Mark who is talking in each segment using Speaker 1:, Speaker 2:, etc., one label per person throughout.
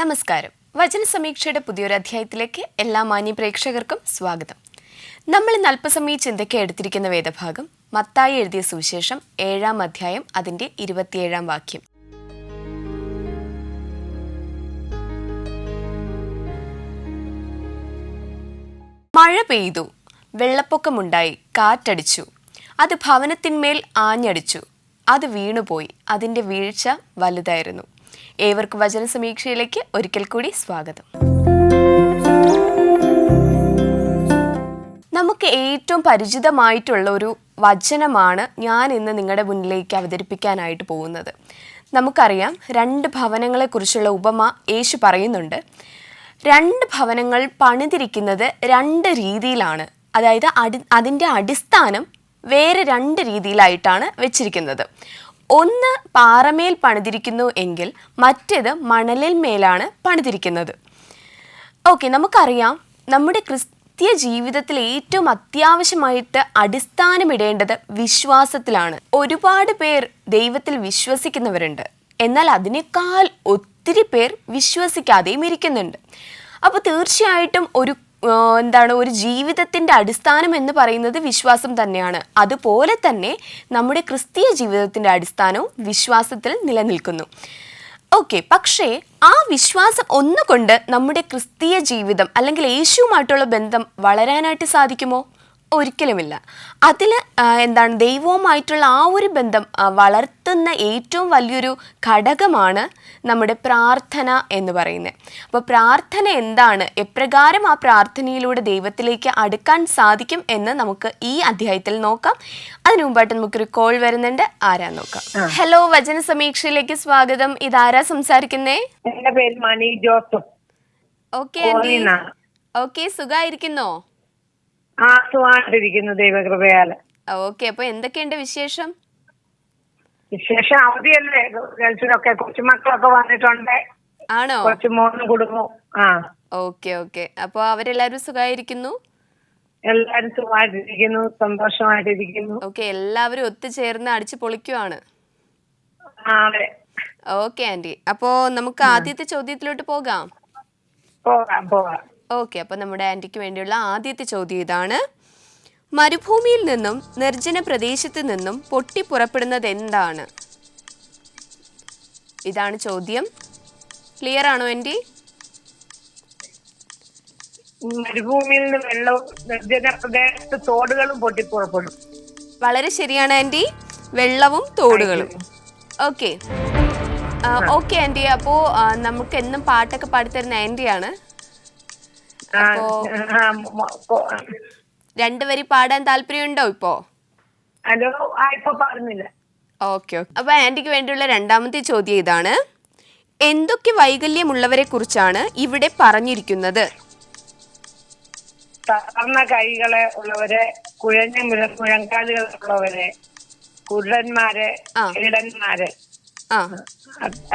Speaker 1: നമസ്കാരം. വചന സമീക്ഷയുടെ പുതിയൊരു അധ്യായത്തിലേക്ക് എല്ലാ മാന്യ പ്രേക്ഷകർക്കും സ്വാഗതം. നമ്മൾ ഇന്ന് അല്പസമയ ചിന്തയ്ക്ക് എടുത്തിരിക്കുന്ന വേദഭാഗം മത്തായി എഴുതിയ സുവിശേഷം 7-ാം അധ്യായം അതിൻ്റെ 27-ാം വാക്യം. മഴ പെയ്തു, വെള്ളപ്പൊക്കമുണ്ടായി, കാറ്റടിച്ചു, അത് ഭവനത്തിന്മേൽ ആഞ്ഞടിച്ചു, അത് വീണുപോയി, അതിൻ്റെ വീഴ്ച വലുതായിരുന്നു. ഏവർക്കും വചന സമീക്ഷയിലേക്ക് ഒരിക്കൽ കൂടി സ്വാഗതം. നമുക്ക് ഏറ്റവും പരിചിതമായിട്ടുള്ള ഒരു വചനമാണ് ഞാൻ ഇന്ന് നിങ്ങളുടെ മുന്നിലേക്ക് അവതരിപ്പിക്കാനായിട്ട് പോകുന്നത്. നമുക്കറിയാം, 2 ഭവനങ്ങളെക്കുറിച്ചുള്ള ഉപമ യേശു പറയുന്നുണ്ട്. 2 ഭവനങ്ങൾ പണിതിരിക്കുന്നത് 2 രീതിയിലാണ്. അതായത് അതിൻ്റെ അടിസ്ഥാനം വേറെ 2 രീതിയിലായിട്ടാണ് വെച്ചിരിക്കുന്നത്. ഒന്ന് പാറമേൽ പണിതിരിക്കുന്നു എങ്കിൽ മറ്റേത് മണലിൽ മേലാണ് പണിതിരിക്കുന്നത്. ഓക്കെ, നമുക്കറിയാം, നമ്മുടെ ക്രിസ്തീയ ജീവിതത്തിൽ ഏറ്റവും അത്യാവശ്യമായിട്ട് അടിസ്ഥാനമിടേണ്ടത് വിശ്വാസത്തിലാണ്. ഒരുപാട് പേർ ദൈവത്തിൽ വിശ്വസിക്കുന്നവരുണ്ട്, എന്നാൽ അതിനേക്കാൾ ഒത്തിരി പേർ വിശ്വസിക്കാതെയും ഇരിക്കുന്നുണ്ട്. അപ്പോൾ തീർച്ചയായിട്ടും ഒരു ജീവിതത്തിൻ്റെ അടിസ്ഥാനം എന്ന് പറയുന്നത് വിശ്വാസം തന്നെയാണ്. അതുപോലെ തന്നെ നമ്മുടെ ക്രിസ്തീയ ജീവിതത്തിൻ്റെ അടിസ്ഥാനവും വിശ്വാസത്തിൽ നിലനിൽക്കുന്നു. ഓക്കെ, പക്ഷേ ആ വിശ്വാസം ഒന്നുകൊണ്ട് നമ്മുടെ ക്രിസ്തീയ ജീവിതം അല്ലെങ്കിൽ യേശുവുമായിട്ടുള്ള ബന്ധം വളരാനായിട്ട് സാധിക്കുമോ? ഒരിക്കലുമില്ല. അതിൽ ദൈവവുമായിട്ടുള്ള ആ ഒരു ബന്ധം വളർത്തുന്ന ഏറ്റവും വലിയൊരു ഘടകമാണ് നമ്മുടെ പ്രാർത്ഥന എന്ന് പറയുന്നത്. അപ്പോൾ പ്രാർത്ഥന എന്താണ്, എപ്രകാരം ആ പ്രാർത്ഥനയിലൂടെ ദൈവത്തിലേക്ക് അടുക്കാൻ സാധിക്കും എന്ന് നമുക്ക് ഈ അധ്യായത്തിൽ നോക്കാം. അതിനു മുമ്പായിട്ട് നമുക്കൊരു കോൾ വരുന്നുണ്ട്. ആരാ നോക്കാം. ഹലോ, വചന സമീക്ഷയിലേക്ക് സ്വാഗതം. ഇതാരാ സംസാരിക്കുന്നേ?
Speaker 2: എന്റെ പേര് മണി ജോസഫ്.
Speaker 1: ഓക്കെ, സുഖായിരിക്കുന്നോ?
Speaker 2: സുഖമായിട്ടിരിക്കുന്നു, ദൈവകൃപയാല്.
Speaker 1: ഓക്കെ, അപ്പൊ എന്തൊക്കെയുണ്ട് വിശേഷം?
Speaker 2: വിശേഷം അവധിയല്ലേ, ഗൾഫിലൊക്കെ കൊച്ചുമക്കളൊക്കെ വന്നിട്ടുണ്ട്.
Speaker 1: ആണോ?
Speaker 2: കുറച്ച് മോനും കുടുംബവും.
Speaker 1: ഓക്കെ ഓക്കെ, അപ്പൊ അവരെല്ലാരും സുഖമായിരിക്കുന്നു?
Speaker 2: എല്ലാരും സുഖമായിട്ടിരിക്കുന്നു, സന്തോഷമായിട്ടിരിക്കുന്നു.
Speaker 1: ഓക്കെ, എല്ലാവരും ഒത്തുചേർന്ന് അടിച്ചു പൊളിക്കുവാണ്.
Speaker 2: അതെ.
Speaker 1: ഓക്കെ ആന്റി, അപ്പോ നമുക്ക് ആദ്യത്തെ ചോദ്യത്തിലോട്ട് പോകാം.
Speaker 2: പോകാം.
Speaker 1: ഓക്കെ, അപ്പോൾ നമ്മുടെ ആൻറ്റിക്ക് വേണ്ടിയുള്ള ആദ്യത്തെ ചോദ്യം ഇതാണ്: മരുഭൂമിയിൽ നിന്നും നിർജ്ജന പ്രദേശത്ത് നിന്നും പൊട്ടിപ്പുറപ്പെടുന്നത് എന്താണ്? ഇതാണ് ചോദ്യം. ക്ലിയർ ആണോ ആൻറ്റി?
Speaker 2: മരുഭൂമിയിൽ നിന്ന് വെള്ളവും നിർജ്ജന പ്രദേശത്ത് തോടുകളും പൊട്ടിപ്പുറപ്പെടും.
Speaker 1: വളരെ ശരിയാണ് ആൻറ്റി, വെള്ളവും തോടുകളും. ഓക്കെ ഓക്കെ ആൻറ്റി, അപ്പോൾ നമുക്ക് എന്നും പാട്ടൊക്കെ പാടിത്തരുന്ന ആൻറ്റിയാണ്. 2 വരി പാടാൻ താല്പര്യമുണ്ടോ ഇപ്പോ?
Speaker 2: പറഞ്ഞില്ല.
Speaker 1: ഓക്കെ, അപ്പൊ ആന്റിക്ക് വേണ്ടിയുള്ള രണ്ടാമത്തെ ചോദ്യം ഇതാണ്: എന്തൊക്കെ വൈകല്യമുള്ളവരെ കുറിച്ചാണ് ഇവിടെ പറഞ്ഞിരിക്കുന്നത്?
Speaker 2: തകർന്ന കൈകളെ ഉള്ളവരെ, കുഴഞ്ഞ മുഴങ്കാലുകൾ ഉള്ളവരെ, കുരുടന്മാരെ, കീടന്മാരെ,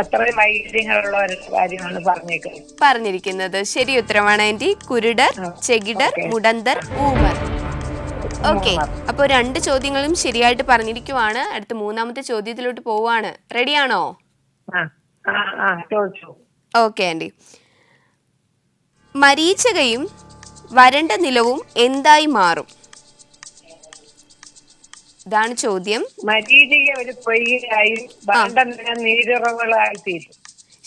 Speaker 2: അത്രയും വൈകല്യങ്ങളുള്ളവരുടെ കാര്യമാണ്
Speaker 1: പറഞ്ഞിരിക്കുന്നത്. ശരി ഉത്തരമാണ് ആന്റി. കുരുടർ, ചെകിടർ, മുടന്തർ, ഊമർ. ഓക്കെ, അപ്പൊ 2 ചോദ്യങ്ങളും ശരിയായിട്ട് പറഞ്ഞിരിക്കുവാണ്. അടുത്ത 3ാമത്തെ ചോദ്യത്തിലോട്ട് പോവാണ്. റെഡിയാണോ? Okay aunty. മരീചികയും വരണ്ട നിലവും എന്തായി മാറും? ഇതാണ് ചോദ്യം.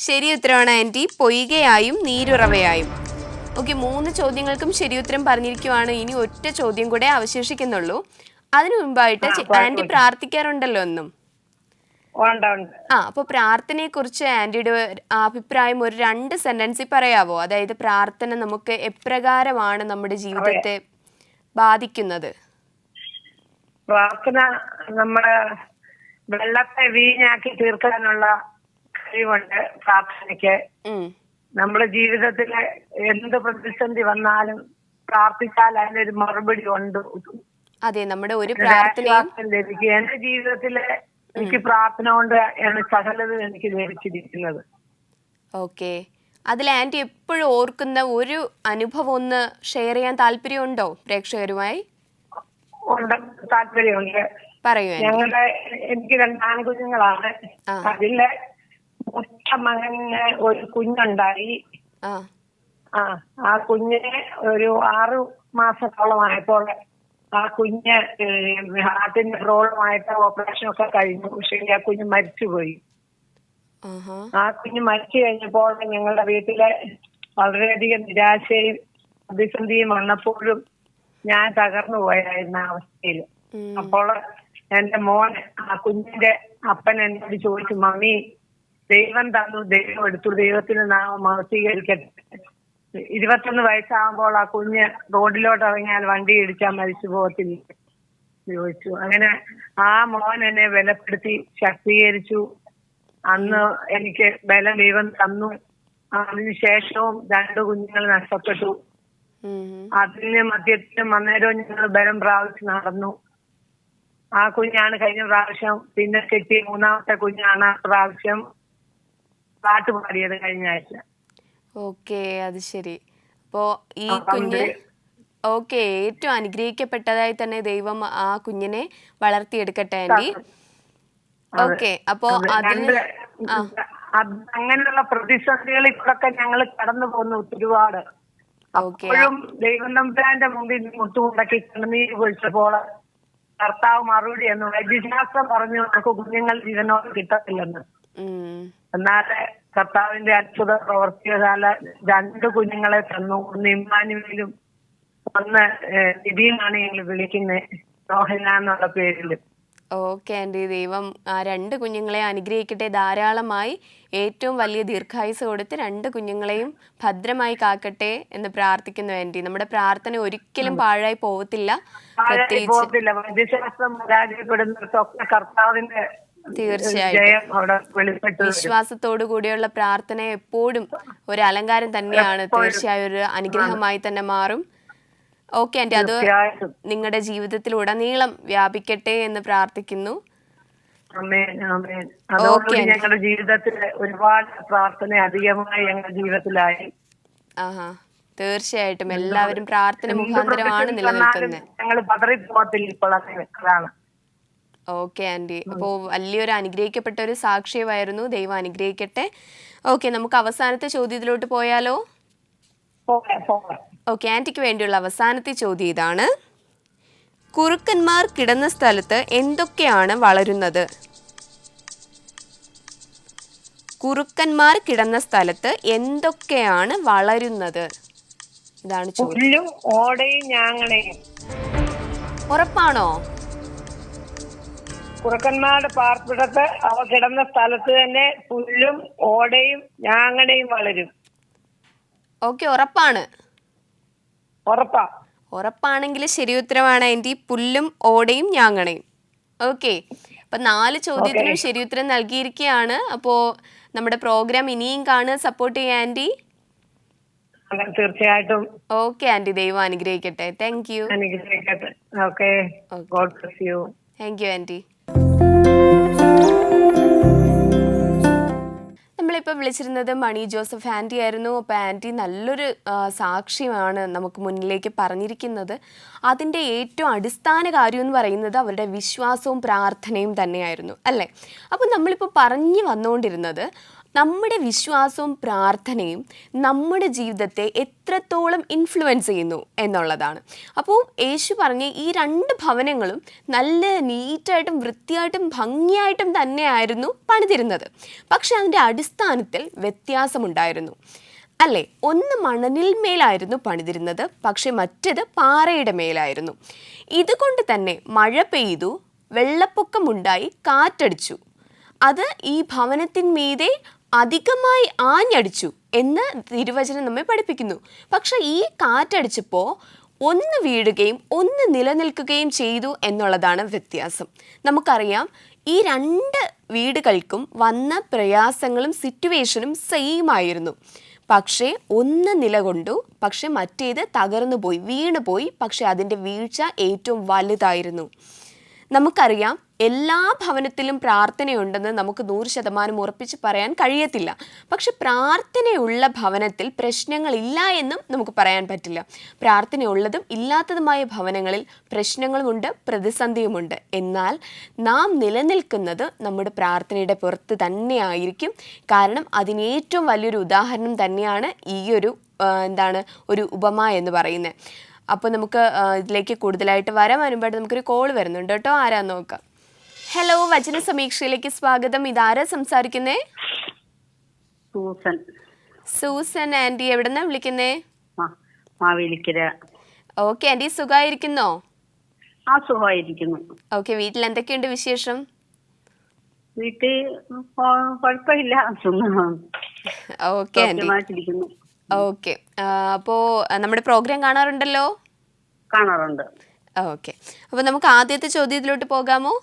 Speaker 1: ശരി ഉത്തരവാണ് ആന്റി, പൊയ്കയായും നീരുറവയായും. ഓക്കെ, 3 ചോദ്യങ്ങൾക്കും ശരി ഉത്തരം പറഞ്ഞിരിക്കുവാണ്. ഇനി ഒറ്റ ചോദ്യം കൂടെ അവശേഷിക്കുന്നുള്ളൂ. അതിനു മുമ്പായിട്ട് ആന്റി പ്രാർത്ഥിക്കാറുണ്ടല്ലോ എന്നും. അപ്പൊ പ്രാർത്ഥനയെ കുറിച്ച് ആന്റിയുടെ അഭിപ്രായം ഒരു 2 സെന്റൻസിൽ പറയാവോ? അതായത് പ്രാർത്ഥന നമുക്ക് എപ്രകാരമാണ് നമ്മുടെ ജീവിതത്തെ ബാധിക്കുന്നത്?
Speaker 2: പ്രാർത്ഥന നമ്മുടെ വെള്ളത്തെ വീഞ്ഞാക്കി തീർക്കാനുള്ള കഴിവുണ്ട് പ്രാർത്ഥനയ്ക്ക്. നമ്മുടെ ജീവിതത്തിലെ എന്ത് പ്രതിസന്ധി വന്നാലും പ്രാർത്ഥിച്ചാൽ അതിനൊരു മറുപടി ഉണ്ട്.
Speaker 1: അതെ, നമ്മുടെ ഒരു പ്രാർത്ഥനയും
Speaker 2: ലഭിക്കും. എന്റെ ജീവിതത്തിലെ എനിക്ക് പ്രാർത്ഥന കൊണ്ട് സകലതും എനിക്ക് ലഭിച്ചിരിക്കുന്നത്.
Speaker 1: ഓക്കെ, അതിൽ ആന്റി എപ്പോഴും ഓർക്കുന്ന ഒരു അനുഭവം ഒന്ന് ഷെയർ ചെയ്യാൻ താല്പര്യമുണ്ടോ പ്രേക്ഷകരുമായി?
Speaker 2: താല്പര്യമുണ്ട്.
Speaker 1: പറയൂ.
Speaker 2: എനിക്ക് 2 ആൺകുഞ്ഞുങ്ങളാണ്. അതിലെ മൂത്ത മകന് ഒരു കുഞ്ഞുണ്ടായി.
Speaker 1: ആ
Speaker 2: ആ കുഞ്ഞിനെ ഒരു 6 മാസത്തോളമായപ്പോൾ ആ കുഞ്ഞ് ഹാർട്ടിന്റെ പ്രോബ്ലമായിട്ട് ഓപ്പറേഷൻ ഒക്കെ കഴിഞ്ഞു. പക്ഷേ ആ കുഞ്ഞ് മരിച്ചുപോയി. ആ കുഞ്ഞ് മരിച്ചു കഴിഞ്ഞപ്പോൾ ഞങ്ങളുടെ വീട്ടിലെ വളരെയധികം നിരാശയും പ്രതിസന്ധിയും വന്നപ്പോഴും ഞാൻ തകർന്നു പോയായിരുന്ന അവസ്ഥയിൽ. അപ്പോൾ എന്റെ മോൻ ആ കുഞ്ഞിന്റെ അപ്പൻ എന്നോട് ചോദിച്ചു, മമ്മി, ദൈവം തന്നു, ദൈവം എടുത്തു, ദൈവത്തിന് നാം മഹത്വീകരിക്കട്ടെ. 21 വയസ്സാകുമ്പോൾ ആ കുഞ്ഞ് റോഡിലോട്ട് ഇറങ്ങിയാൽ വണ്ടി ഇടിച്ചാൽ മരിച്ചു പോകത്തില്ല ചോദിച്ചു. അങ്ങനെ ആ മോൻ എന്നെ ബലപ്പെടുത്തി ശക്തീകരിച്ചു. അന്ന് എനിക്ക് ബലം ദൈവം തന്നു. അതിനുശേഷവും 2 കുഞ്ഞുങ്ങൾ നഷ്ടപ്പെട്ടു. അതിന് മധ്യത്തിലും അന്നേരവും ഞങ്ങൾ ബലം പ്രാപിച്ച് നടന്നു. ആ കുഞ്ഞാണ് കഴിഞ്ഞ പ്രാവശ്യം പിന്നെ കിട്ടിയ 3ാമത്തെ കുഞ്ഞാണ് ആ പ്രാവശ്യം പാട്ട് പാടിയത് കഴിഞ്ഞ ആഴ്ച.
Speaker 1: ഓക്കെ, അത് ശരി. അപ്പോ ഈ കുഞ്ഞ് ഏറ്റവും അനുഗ്രഹിക്കപ്പെട്ടതായി തന്നെ ദൈവം ആ കുഞ്ഞിനെ വളർത്തിയെടുക്കട്ടെ ആന്റി. ഓക്കെ, അപ്പോ അതിന്
Speaker 2: അങ്ങനെയുള്ള പ്രതിസന്ധികളിൽ കൂടെ ഞങ്ങൾ കടന്നു പോകുന്നു ഒരുപാട്. അപ്പോഴും ദൈവം തമ്പുരാന്റെ മുമ്പിൽ മുട്ടുമുടക്കി കണ്ണുനീര് പൊഴിച്ചപ്പോൾ കർത്താവ് മറുപടി എന്ന് വൈദ്യശാസ്ത്രം പറഞ്ഞു, നമുക്ക് കുഞ്ഞുങ്ങൾ ജീവനോട് കിട്ടത്തില്ലെന്ന്. എന്നാൽ കർത്താവിന്റെ അത്ഭുത പ്രവർത്തിയാൽ 2 കുഞ്ഞുങ്ങളെ തന്നു. ഒന്ന് ഇമ്മാനുവേലും ഒന്ന് നിധിയുമാണ് ഞങ്ങൾ വിളിക്കുന്നത്, രോഹന എന്നുള്ള പേരിൽ.
Speaker 1: ഓക്കെ ആന്റി, ദൈവം ആ 2 കുഞ്ഞുങ്ങളെ അനുഗ്രഹിക്കട്ടെ ധാരാളമായി. ഏറ്റവും വലിയ ദീർഘായുസ് കൊടുത്ത് 2 കുഞ്ഞുങ്ങളെയും ഭദ്രമായി കാക്കട്ടെ എന്ന് പ്രാർത്ഥിക്കുന്നു ആന്റി. നമ്മുടെ പ്രാർത്ഥന ഒരിക്കലും പാഴായി പോവത്തില്ല. തീർച്ചയായിട്ടും വിശ്വാസത്തോടു കൂടിയുള്ള പ്രാർത്ഥന എപ്പോഴും ഒരു അലങ്കാരം തന്നെയാണ്. തീർച്ചയായും ഒരു അനുഗ്രഹമായി തന്നെ മാറും. ഓക്കെ ആന്റി, അത് നിങ്ങളുടെ ജീവിതത്തിൽ ഉടനീളം വ്യാപിക്കട്ടെ എന്ന് പ്രാർത്ഥിക്കുന്നു.
Speaker 2: ഞങ്ങളുടെ ജീവിതത്തിൽ ഒരുപാട് പ്രാർത്ഥന അധികമായി ഞങ്ങളുടെ ജീവിതത്തിലായി.
Speaker 1: തീർച്ചയായിട്ടും എല്ലാവരും പ്രാർത്ഥന മുഖാന്തരമാണ് നിലനിൽക്കുന്നത്.
Speaker 2: ഞങ്ങൾ പതറിപ്പോകത്തില്ല ഇപ്പോൾ. അതാണ്.
Speaker 1: ഓക്കെ ആന്റി, അപ്പോൾ വലിയൊരു അനുഗ്രഹിക്കപ്പെട്ട ഒരു സാക്ഷ്യമായിരുന്നു. ദൈവം അനുഗ്രഹിക്കട്ടെ. ഓക്കെ, നമുക്ക് അവസാനത്തെ ചോദ്യത്തിലോട്ട് പോയാലോ? ഓക്കെ, ആന്റിക്ക് വേണ്ടിയുള്ള അവസാനത്തെ ചോദ്യം ഇതാണ്. കുറുക്കന്മാർ കിടന്ന സ്ഥലത്ത് എന്തൊക്കെയാണ് വളരുന്നത്? കുറുക്കന്മാർ കിടന്ന സ്ഥലത്ത് എന്തൊക്കെയാണ് വളരുന്നത്? ഇതാണ് ചോദ്യം. ഉറപ്പാണോ?
Speaker 2: കുറുക്കന്മാരുടെ പാർപ്പിടത്ത് അവ കിടന്ന സ്ഥലത്ത് തന്നെ പുല്ലും ഓടയും ഞാങ്ങണയും വളരും.
Speaker 1: ഓക്കെ, ഉറപ്പാണ്? ഉറപ്പാണെങ്കിൽ ശരി ഉത്തരമാണ് ആന്റി. പുല്ലും ഓടയും ഞാങ്ങണയും. ഓക്കെ, അപ്പൊ 4 ചോദ്യത്തിനും ശരി ഉത്തരം നൽകിയിരിക്കുകയാണ്. അപ്പോ നമ്മുടെ പ്രോഗ്രാം ഇനിയും കാണുക, സപ്പോർട്ട് ചെയ്യാം ആന്റി.
Speaker 2: തീർച്ചയായിട്ടും.
Speaker 1: ഓക്കെ ആന്റി, ദൈവം അനുഗ്രഹിക്കട്ടെ. Thank you. Thank you aunty. നമ്മളിപ്പോൾ വിളിച്ചിരുന്നത് മണി ജോസഫ് ആൻറ്റി ആയിരുന്നു. അപ്പോൾ ആൻറ്റി നല്ലൊരു സാക്ഷ്യമാണ് നമുക്ക് മുന്നിലേക്ക് പറഞ്ഞിരിക്കുന്നത്. അതിൻ്റെ ഏറ്റവും അടിസ്ഥാന കാര്യം എന്ന് പറയുന്നത് അവരുടെ വിശ്വാസവും പ്രാർത്ഥനയും തന്നെയായിരുന്നു, അല്ലേ? അപ്പോൾ നമ്മളിപ്പോൾ പറഞ്ഞു വന്നുകൊണ്ടിരുന്നത് നമ്മുടെ വിശ്വാസവും പ്രാർത്ഥനയും നമ്മുടെ ജീവിതത്തെ എത്രത്തോളം ഇൻഫ്ലുവൻസ് ചെയ്യുന്നു എന്നുള്ളതാണ്. അപ്പോൾ യേശു പറഞ്ഞ ഈ 2 ഭവനങ്ങളും നല്ല നീറ്റായിട്ടും വൃത്തിയായിട്ടും ഭംഗിയായിട്ടും തന്നെയായിരുന്നു പണിതിരുന്നത്. പക്ഷെ അതിൻ്റെ അടിസ്ഥാനത്തിൽ വ്യത്യാസമുണ്ടായിരുന്നു, അല്ലേ? ഒന്ന് മണലിൽ മേലായിരുന്നു പണിതിരുന്നത്, പക്ഷെ മറ്റേത് പാറയുടെ മേലായിരുന്നു. ഇതുകൊണ്ട് തന്നെ മഴ പെയ്തു, വെള്ളപ്പൊക്കമുണ്ടായി, കാറ്റടിച്ചു, അത് ഈ ഭവനത്തിന്മീതെ അധികമായി ആഞ്ഞടിച്ചു എന്ന് തിരുവചനം നമ്മെ പഠിപ്പിക്കുന്നു. പക്ഷെ ഈ കാറ്റടിച്ചപ്പോൾ ഒന്ന് വീഴുകയും ഒന്ന് നിലനിൽക്കുകയും ചെയ്തു എന്നുള്ളതാണ് വ്യത്യാസം. നമുക്കറിയാം, ഈ 2 വീടുകൾക്കും വന്ന പ്രയാസങ്ങളും സിറ്റുവേഷനും സെയിം ആയിരുന്നു. പക്ഷേ ഒന്ന് നിലകൊണ്ടു, പക്ഷെ മറ്റേത് തകർന്നു പോയി, വീണുപോയി. പക്ഷെ അതിൻ്റെ വീഴ്ച ഏറ്റവും വലുതായിരുന്നു. നമുക്കറിയാം, എല്ലാ ഭവനത്തിലും പ്രാർത്ഥനയുണ്ടെന്ന് നമുക്ക് 100% ഉറപ്പിച്ച് പറയാൻ കഴിയത്തില്ല. പക്ഷെ പ്രാർത്ഥനയുള്ള ഭവനത്തിൽ പ്രശ്നങ്ങളില്ല എന്നും നമുക്ക് പറയാൻ പറ്റില്ല. പ്രാർത്ഥനയുള്ളതും ഇല്ലാത്തതുമായ ഭവനങ്ങളിൽ പ്രശ്നങ്ങളുമുണ്ട്, പ്രതിസന്ധിയുമുണ്ട്. എന്നാൽ നാം നിലനിൽക്കുന്നത് നമ്മുടെ പ്രാർത്ഥനയുടെ പുറത്ത് തന്നെയായിരിക്കും. കാരണം അതിന് ഏറ്റവും വലിയൊരു ഉദാഹരണം തന്നെയാണ് ഈ ഒരു ഒരു ഉപമ എന്ന് പറയുന്നത്. അപ്പോൾ നമുക്ക് ഇതിലേക്ക് കൂടുതലായിട്ട് വരാൻ വരുമ്പോഴായിട്ട് നമുക്കൊരു കോൾ വരുന്നുണ്ട് കേട്ടോ. ആരാന്ന് നോക്കാം. ഹലോ, വചന സമീക്ഷയിലേക്ക് സ്വാഗതം. ഇതാരാ സംസാരിക്കുന്നേ? Susan aunty. എവിടെന്നാ വിളിക്കുന്നേ? ഓക്കെ ആന്റി, സുഖമായിരിക്കുന്നോ?
Speaker 3: സുഖമായിരിക്കുന്നു.
Speaker 1: ഓക്കെ, വീട്ടിൽ എന്തൊക്കെയുണ്ട് വിശേഷം?
Speaker 3: വീട്ടിൽ കുഴപ്പമില്ല.
Speaker 1: Okay aunty. ഓക്കെ, അപ്പോ നമ്മുടെ പ്രോഗ്രാം കാണാറുണ്ടല്ലോ?
Speaker 3: കാണാറുണ്ട്.
Speaker 1: ഓക്കെ, അപ്പോൾ നമുക്ക് ആദ്യത്തെ ചോദ്യത്തിലോട്ട് പോകാമോ?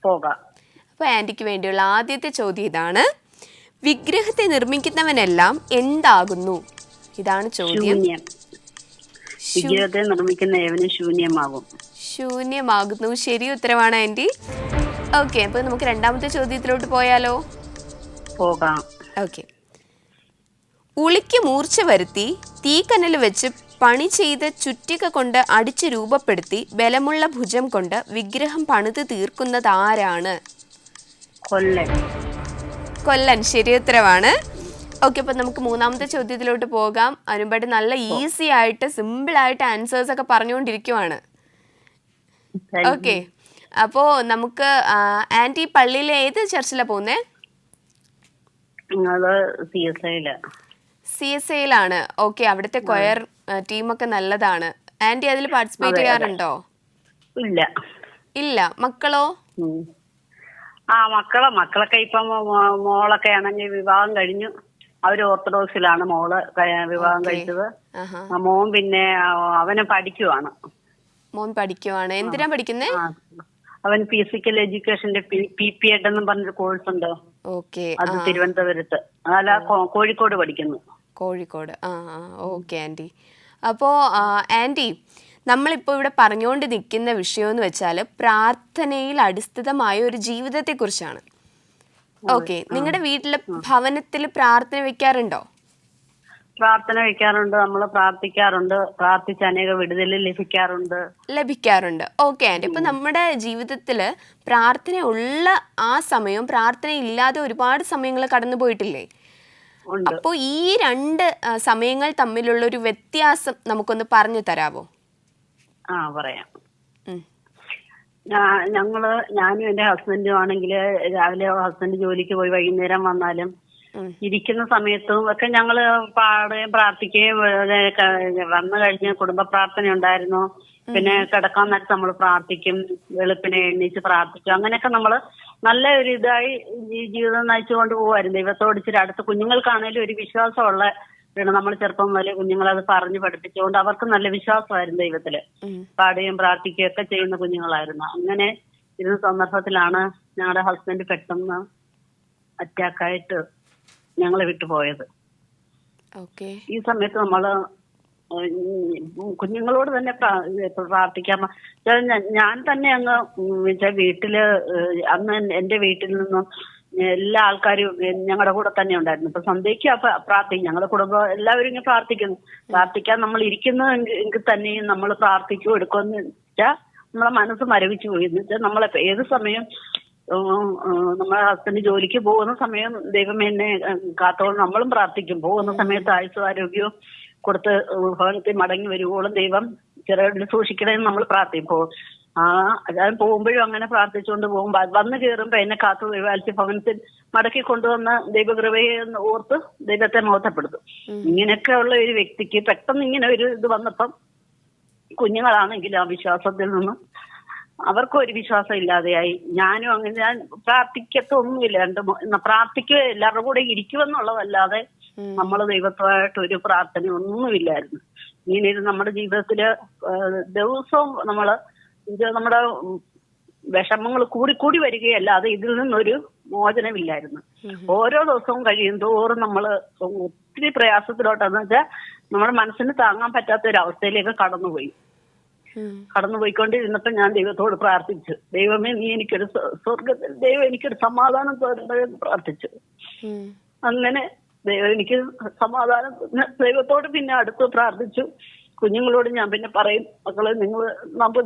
Speaker 3: പോകാം.
Speaker 1: അപ്പോൾ ആന്റിക്ക് വേണ്ടിയുള്ള ആദ്യത്തെ ചോദ്യം ഇതാണ്: വിഗ്രഹത്തെ നിർമ്മിക്കുന്നവനെല്ലാം എന്താകുന്നു? ഇതാണ് ചോദ്യം.
Speaker 3: വിഗ്രഹത്തെ നിർമ്മിക്കുന്നവന് ശൂന്യമാകും.
Speaker 1: ശൂന്യമാകുന്നു, ശരി ഉത്തരവാണ് ആന്റി. ഓക്കെ, അപ്പോൾ നമുക്ക് രണ്ടാമത്തെ ചോദ്യത്തിലോട്ട് പോയാലോ?
Speaker 3: പോകാം.
Speaker 1: ഓക്കെ. ഉളിക്ക് മൂർച്ച വരുത്തി തീക്കനൽ വെച്ച് പണി ചെയ്ത ചുറ്റിക കൊണ്ട് അടിച്ച് രൂപപ്പെടുത്തി ബലമുള്ള ഭുജം കൊണ്ട് വിഗ്രഹം പണിത് തീർക്കുന്നത് ആരാണ്? കൊല്ലൻ, ശരി ഉത്തരവാണ്. ഓക്കെ, അപ്പോൾ നമുക്ക് മൂന്നാമത്തെ ചോദ്യത്തിലോട്ട് പോകാം. അതിനുപാട്ട് നല്ല ഈസി ആയിട്ട് സിമ്പിൾ ആയിട്ട് ആൻസേഴ്സ് ഒക്കെ പറഞ്ഞുകൊണ്ടിരിക്കുവാണ്. ഓക്കെ, അപ്പോൾ നമുക്ക് ആന്റി പള്ളിയിലെ ഏത് ചർച്ചിലാണ് പോകുന്നേ? CSIയിലാണ്. ഓക്കെ, അവിടുത്തെ കൊയർ ടീമൊക്കെ നല്ലതാണ്. ആന്റി അതിൽ പാർട്ടിസിപ്പേറ്റ് ചെയ്യാറുണ്ടോ? ഇല്ല. മക്കളോ?
Speaker 3: മക്കളൊക്കെ ഇപ്പം മോളൊക്കെ ആണെങ്കിൽ വിവാഹം കഴിഞ്ഞു. അവര് ഓർത്തഡോക്സിലാണ് മോള് വിവാഹം കഴിച്ചത്. മോൻ പിന്നെ അവന് പഠിക്കുവാണ്.
Speaker 1: മോൻ പഠിക്കുവാണ്. എന്തിനാ പഠിക്കുന്നേ?
Speaker 3: അവൻ ഫിസിക്കൽ എഡ്യൂക്കേഷന്റെ PPEd എന്നും പറഞ്ഞൊരു കോഴ്സ് ഉണ്ട്.
Speaker 1: ഓക്കെ,
Speaker 3: അത് തിരുവനന്തപുരത്ത്, അല്ല കോഴിക്കോട് പഠിക്കുന്നു.
Speaker 1: കോഴിക്കോട്. Okay aunty. അപ്പോൾ ആന്റി, നമ്മളിപ്പോൾ ഇവിടെ പറഞ്ഞുകൊണ്ട് നിൽക്കുന്ന വിഷയം എന്ന് വെച്ചാൽ പ്രാർത്ഥനയിൽ അടിസ്ഥിതമായ ഒരു ജീവിതത്തെക്കുറിച്ചാണ്. ഓക്കെ, നിങ്ങളുടെ വീട്ടിലെ ഭവനത്തിൽ പ്രാർത്ഥന വെക്കാറുണ്ടോ?
Speaker 3: പ്രാർത്ഥന വെക്കാറുണ്ട്, നമ്മൾ പ്രാർത്ഥിക്കാറുണ്ട്. പ്രാർത്ഥിച്ച് അനേക വിടുതൽ ലഭിക്കാറുണ്ട്. ഓക്കെ ആന്റി, ഇപ്പൊ നമ്മുടെ ജീവിതത്തില് പ്രാർത്ഥന ഉള്ള ആ സമയവും പ്രാർത്ഥന ഇല്ലാതെ ഒരുപാട് സമയങ്ങൾ കടന്നു പോയിട്ടില്ലേ? അപ്പോൾ ഈ രണ്ട് സമയങ്ങൾ തമ്മിലുള്ള ഒരു വ്യത്യാസം നമുക്കൊന്ന് പറഞ്ഞു തരാമോ? പറയാം. ഞാനും എന്റെ ഹസ്ബൻഡും ആണെങ്കിൽ രാവിലെ ഹസ്ബൻഡ് ജോലിക്ക് പോയി വൈകുന്നേരം വന്നാലും ഇരിക്കുന്ന സമയത്തും ഒക്കെ ഞങ്ങള് പാടുകയും പ്രാർത്ഥിക്കുകയും, വന്നു കഴിഞ്ഞ് കുടുംബ പ്രാർത്ഥന ഉണ്ടായിരുന്നു. പിന്നെ കിടക്കാൻ നേരത്ത് നമ്മൾ പ്രാർത്ഥിക്കും, വെളുപ്പിനെ എണ്ണീച്ച് പ്രാർത്ഥിക്കും. അങ്ങനെയൊക്കെ നമ്മള് നല്ല ഒരു ഇതായി ജീവിതം നയിച്ചുകൊണ്ട് പോകുമായിരുന്നു. ദൈവത്തോട് ഇച്ചിരി അടുത്ത് കുഞ്ഞുങ്ങൾക്കാണേലും ഒരു വിശ്വാസമുള്ള, നമ്മൾ ചെറുപ്പം മുതലേ കുഞ്ഞുങ്ങളത് പറഞ്ഞ് പഠിപ്പിച്ചുകൊണ്ട് അവർക്ക് നല്ല വിശ്വാസമായിരുന്നു ദൈവത്തില്. പാടുകയും പ്രാർത്ഥിക്കുകയും ഒക്കെ ചെയ്യുന്ന കുഞ്ഞുങ്ങളായിരുന്നു. അങ്ങനെ ഇരുന്ന സന്ദർഭത്തിലാണ് ഞങ്ങളുടെ ഹസ്ബൻഡ് പെട്ടെന്ന് അറ്റാക്കായിട്ട് ഞങ്ങളെ വിട്ടുപോയത്. ഈ സമയത്ത് നമ്മള് കുഞ്ഞുങ്ങളോട് തന്നെ പ്രാർത്ഥിക്കാൻ ഞാൻ തന്നെ അങ്ങ് വീട്ടില് അന്ന് എന്റെ വീട്ടിൽ നിന്നും എല്ലാ ആൾക്കാരും ഞങ്ങളുടെ കൂടെ തന്നെ ഉണ്ടായിരുന്നു. ഇപ്പൊ സന്ധ്യയ്ക്ക് പ്രാർത്ഥിക്കും, ഞങ്ങളുടെ കുടുംബം എല്ലാവരും ഇങ്ങനെ പ്രാർത്ഥിക്കുന്നു. പ്രാർത്ഥിക്കാൻ നമ്മൾ ഇരിക്കുന്നതെങ്കിൽ തന്നെയും നമ്മൾ പ്രാർത്ഥിക്കും എടുക്കുമെന്ന് വെച്ചാൽ നമ്മളെ മനസ്സ് മരവിച്ചു പോയി. എന്ന് വെച്ചാൽ നമ്മളെ ഏത് സമയം നമ്മളെ ഹസ്ബൻഡ് ജോലിക്ക് പോകുന്ന സമയം ദൈവം എന്നെ കാത്തോളം നമ്മളും പ്രാർത്ഥിക്കും. പോകുന്ന സമയത്ത് ആയുസ്സും ആരോഗ്യവും കൊടുത്ത് ഭവനത്തിൽ മടങ്ങി വരുവോളം ദൈവം ചെറുകിടയിൽ സൂക്ഷിക്കണമെന്ന് നമ്മൾ പ്രാർത്ഥിക്കും. ഞാൻ പോകുമ്പോഴും അങ്ങനെ പ്രാർത്ഥിച്ചുകൊണ്ട് പോകുമ്പോ വന്നു കയറുമ്പോ എന്നെ കാത്തു പരിപാലിച്ച് ഭവനത്തിൽ മടക്കി കൊണ്ടുവന്ന ദൈവകൃപയെ ഓർത്ത് ദൈവത്തെ മഹത്വപ്പെടുത്തും. ഇങ്ങനെയൊക്കെ ഉള്ള ഒരു വ്യക്തിക്ക് പെട്ടെന്ന് ഇങ്ങനെ ഒരു ഇത് വന്നപ്പം കുഞ്ഞുങ്ങളാണെങ്കിലും ആ വിശ്വാസത്തിൽ നിന്നും അവർക്കും ഒരു വിശ്വാസം ഇല്ലാതെയായി. ഞാനും അങ്ങനെ, ഞാൻ പ്രാർത്ഥിക്കത്തൊന്നുമില്ല, പ്രാർത്ഥിക്കുക എല്ലാവരുടെ കൂടെ ഇരിക്കുമെന്നുള്ളതല്ലാതെ നമ്മൾ ദൈവത്തുമായിട്ട് ഒരു പ്രാർത്ഥന ഒന്നുമില്ലായിരുന്നു. ഇങ്ങനെ ഇത് നമ്മുടെ ജീവിതത്തില് ദിവസവും നമ്മുടെ വിഷമങ്ങൾ കൂടി വരികയല്ലാതെ ഇതിൽ നിന്നൊരു മോചനമില്ലായിരുന്നു. ഓരോ ദിവസവും കഴിയും തോറും നമ്മള് ഒത്തിരി പ്രയാസത്തിലോട്ടെന്ന് വെച്ചാൽ നമ്മുടെ മനസ്സിന് താങ്ങാൻ പറ്റാത്ത ഒരു അവസ്ഥയിലേക്ക് കടന്നുപോയി. കടന്നു പോയിക്കൊണ്ടിരുന്നപ്പോൾ ഞാൻ ദൈവത്തോട് പ്രാർത്ഥിച്ചു, ദൈവമേ നീ എനിക്കൊരു സ്വർഗത്തിൽ ദൈവം എനിക്കൊരു സമാധാനം തരണമെന്ന് പ്രാർത്ഥിച്ചു. അങ്ങനെ ദൈവം എനിക്ക് സമാധാനം ദൈവത്തോട് പിന്നെ അടുത്ത് പ്രാർത്ഥിച്ചു. കുഞ്ഞുങ്ങളോട് ഞാൻ പിന്നെ പറയും, മക്കളെ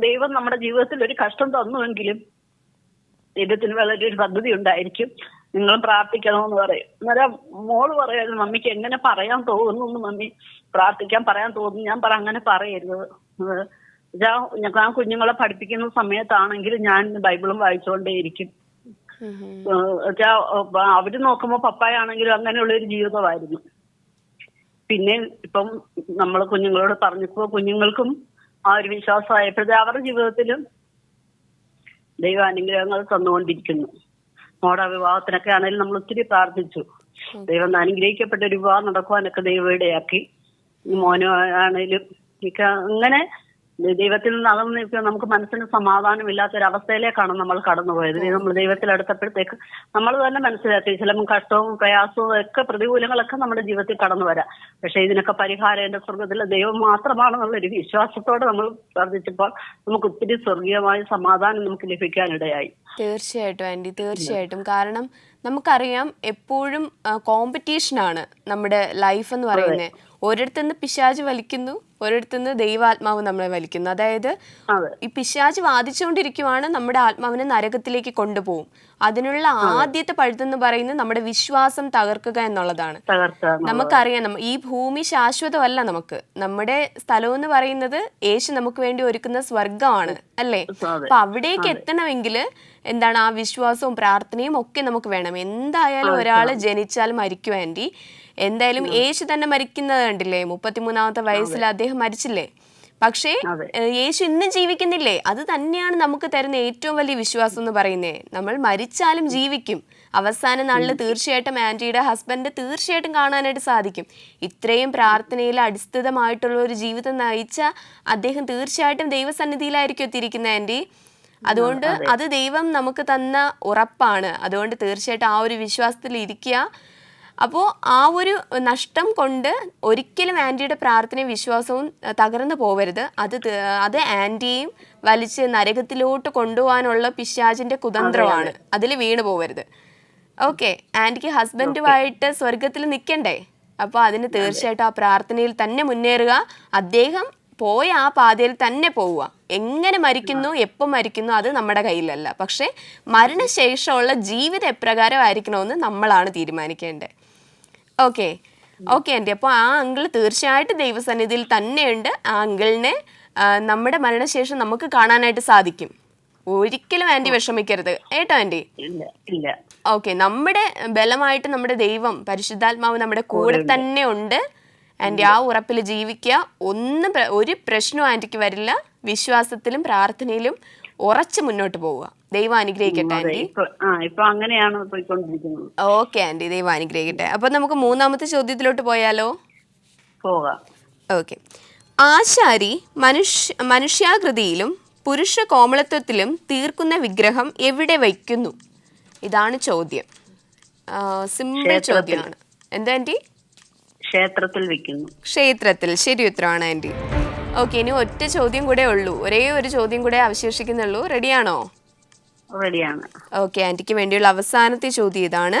Speaker 3: ദൈവം നമ്മുടെ ജീവിതത്തിൽ ഒരു കഷ്ടം തന്നുവെങ്കിലും ദൈവത്തിന് വളരെ ഒരു പദ്ധതി ഉണ്ടായിരിക്കും, നിങ്ങളും പ്രാർത്ഥിക്കണമെന്ന് പറയും. അന്നേരം മോള് പറയായിരുന്നു, മമ്മിക്ക് എങ്ങനെ പറയാൻ തോന്നുന്നു, മമ്മി പ്രാർത്ഥിക്കാൻ പറയാൻ തോന്നുന്നു. ഞാൻ അങ്ങനെ പറയരുത്. ഞാൻ കുഞ്ഞുങ്ങളെ പഠിപ്പിക്കുന്ന സമയത്താണെങ്കിൽ ഞാൻ ബൈബിളും വായിച്ചുകൊണ്ടേയിരിക്കും. അവര് നോക്കുമ്പോ പപ്പായാണെങ്കിലും അങ്ങനെയുള്ള ഒരു ജീവിതമായിരുന്നു. പിന്നെ ഇപ്പം നമ്മൾ കുഞ്ഞുങ്ങളോട് പറഞ്ഞപ്പോ കുഞ്ഞുങ്ങൾക്കും ആ ഒരു വിശ്വാസമായപ്പോഴത്തെ അവരുടെ ജീവിതത്തിലും ദൈവാനുഗ്രഹങ്ങൾ തന്നുകൊണ്ടിരിക്കുന്നു. മോടെ വിവാഹത്തിനൊക്കെ ആണെങ്കിലും നമ്മൾ ഒത്തിരി പ്രാർത്ഥിച്ചു. ദൈവം അനുഗ്രഹിക്കപ്പെട്ട ഒരു വിവാഹം നടക്കുവാനൊക്കെ ദൈവം ഇടയാക്കി. മോനോ ആണേലും അങ്ങനെ ദൈവത്തിൽ നിന്ന് അകന്ന് നിൽക്കുക നമുക്ക് മനസ്സിന് സമാധാനമില്ലാത്തൊരവസ്ഥയിലേക്കാണ് നമ്മൾ കടന്നുപോയത്. നമ്മൾ ദൈവത്തിൽ അടുത്തപ്പോഴത്തേക്ക് നമ്മൾ തന്നെ മനസ്സിലാക്കി ചിലപ്പോൾ കഷ്ടവും പ്രയാസവും ഒക്കെ പ്രതികൂലങ്ങളൊക്കെ നമ്മുടെ ജീവിതത്തിൽ കടന്നു വരാം. പക്ഷെ ഇതിനൊക്കെ പരിഹാരം എന്റെ സ്വർഗത്തിലെ ദൈവം മാത്രമാണെന്നുള്ളൊരു വിശ്വാസത്തോടെ നമ്മൾ പ്രാർത്ഥിച്ചപ്പോൾ നമുക്ക് ഒത്തിരി സ്വർഗീയമായ സമാധാനം നമുക്ക് ലഭിക്കാനിടയായി.
Speaker 1: തീർച്ചയായിട്ടും ആൻറ്റി, തീർച്ചയായിട്ടും. കാരണം നമുക്കറിയാം എപ്പോഴും കോമ്പറ്റീഷനാണ് നമ്മുടെ ലൈഫ് എന്ന് പറയുന്നത്. ഒരിടത്തുനിന്ന് പിശാച് വലിക്കുന്നു, ഒരിടത്തുനിന്ന് ദൈവാത്മാവ് നമ്മളെ വലിക്കുന്നു. അതായത് ഈ പിശാച് വാദിച്ചുകൊണ്ടിരിക്കുവാണ് നമ്മുടെ ആത്മാവിനെ നരകത്തിലേക്ക് കൊണ്ടുപോകും. അതിനുള്ള ആദ്യത്തെ പഴുതെന്ന് പറയുന്നത് നമ്മുടെ വിശ്വാസം തകർക്കുക എന്നുള്ളതാണ്. നമുക്കറിയാം ഈ ഭൂമി ശാശ്വതമല്ല. നമ്മുടെ സ്ഥലം എന്ന് പറയുന്നത് യേശു നമുക്ക് വേണ്ടി ഒരുക്കുന്ന സ്വർഗമാണ്, അല്ലേ? അപ്പൊ അവിടേക്ക് എത്തണമെങ്കിൽ എന്താണ്, ആ വിശ്വാസവും പ്രാർത്ഥനയും ഒക്കെ നമുക്ക് വേണം. എന്തായാലും ഒരാള് ജനിച്ചാൽ മരിക്കും ആൻറ്റി. എന്തായാലും യേശു തന്നെ മരിക്കുന്നത് കണ്ടില്ലേ? 33-ാമത്തെ വയസ്സിൽ അദ്ദേഹം മരിച്ചില്ലേ? പക്ഷേ യേശു ഇന്നും ജീവിക്കുന്നില്ലേ? അത് തന്നെയാണ് നമുക്ക് തരുന്ന ഏറ്റവും വലിയ വിശ്വാസം എന്ന് പറയുന്നത്. നമ്മൾ മരിച്ചാലും ജീവിക്കും. അവസാന നാളിൽ തീർച്ചയായിട്ടും ആൻറ്റിയുടെ ഹസ്ബൻഡ് തീർച്ചയായിട്ടും കാണാനായിട്ട് സാധിക്കും. ഇത്രയും പ്രാർത്ഥനയിൽ അടിസ്ഥിതമായിട്ടുള്ള ഒരു ജീവിതം നയിച്ച അദ്ദേഹം തീർച്ചയായിട്ടും ദൈവസന്നിധിയിലായിരിക്കും എത്തിയിരിക്കുന്നത് ആൻറ്റി. അതുകൊണ്ട് അത് ദൈവം നമുക്ക് തന്ന ഉറപ്പാണ്. അതുകൊണ്ട് തീർച്ചയായിട്ടും ആ ഒരു വിശ്വാസത്തിൽ ഇരിക്കുക. അപ്പോൾ ആ ഒരു നഷ്ടം കൊണ്ട് ഒരിക്കലും ആൻറ്റിയുടെ പ്രാർത്ഥനയും വിശ്വാസവും തകർന്നു പോവരുത്. അത് ആൻറ്റിയെയും വലിച്ച് നരകത്തിലോട്ട് കൊണ്ടുപോകാനുള്ള പിശാചിൻ്റെ കുതന്ത്രമാണ്. അതിൽ വീണ് പോവരുത്. ഓക്കെ, ആൻറ്റിക്ക് ഹസ്ബൻഡുമായിട്ട് സ്വർഗത്തിൽ നിൽക്കണ്ടേ? അപ്പോൾ അതിന് തീർച്ചയായിട്ടും ആ പ്രാർത്ഥനയിൽ തന്നെ മുന്നേറുക. അദ്ദേഹം പോയ ആ പാതയിൽ തന്നെ പോവുക. എങ്ങനെ മരിക്കുന്നു, എപ്പോൾ മരിക്കുന്നു, അത് നമ്മുടെ കയ്യിലല്ല. പക്ഷേ മരണശേഷമുള്ള ജീവിതം എപ്രകാരമായിരിക്കണമെന്ന് നമ്മളാണ് തീരുമാനിക്കേണ്ടത്. Okay aunty. അപ്പോൾ ആ അങ്കിൾ തീർച്ചയായിട്ടും ദൈവസന്നിധിയിൽ തന്നെയുണ്ട്. ആ അങ്കിളിനെ നമ്മുടെ മരണശേഷം നമുക്ക് കാണാനായിട്ട് സാധിക്കും. ഒരിക്കലും ആൻറ്റി വിഷമിക്കരുത് കേട്ടോ ആൻറ്റി. ഓക്കെ, നമ്മുടെ ബലമായിട്ട് നമ്മുടെ ദൈവം പരിശുദ്ധാത്മാവ് നമ്മുടെ കൂടെ തന്നെ ഉണ്ട് ആൻറ്റി. ആ ഉറപ്പിൽ ജീവിക്കുക. ഒരു പ്രശ്നവും ആൻറ്റിക്ക് വരില്ല. വിശ്വാസത്തിലും പ്രാർത്ഥനയിലും ഉറച്ചു മുന്നോട്ട് പോവുക. ദൈവം അനുഗ്രഹിക്കട്ടെ ആൻറ്റി. ഓക്കെ ആൻറ്റി, ദൈവം അനുഗ്രഹിക്കട്ടെ. അപ്പൊ നമുക്ക് 3-ാമത്തെ ചോദ്യത്തിലോട്ട് പോയാലോ? ഓക്കെ. ആശാരി മനുഷ്യാകൃതിയിലും പുരുഷ കോമളത്വത്തിലും തീർക്കുന്ന വിഗ്രഹം എവിടെ വയ്ക്കുന്നു? ഇതാണ് ചോദ്യം. സിമ്പിൾ ചോദ്യമാണ്. എന്താ ആൻറ്റി?
Speaker 3: ക്ഷേത്രത്തിൽ വെക്കുന്നു.
Speaker 1: ക്ഷേത്രത്തിൽ. ശരി ഉത്തരമാണ് ആൻറ്റി. ഓക്കെ, ഇനി ഒറ്റ ചോദ്യം കൂടെ ഉള്ളൂ. ഒരേ ഒരു ചോദ്യം കൂടെ അവശേഷിക്കുന്നുള്ളൂ. റെഡിയാണോ?
Speaker 3: റെഡിയാണ്.
Speaker 1: ഓക്കെ, ആൻറ്റിക്ക് വേണ്ടിയുള്ള അവസാനത്തെ ചോദ്യം ഇതാണ്.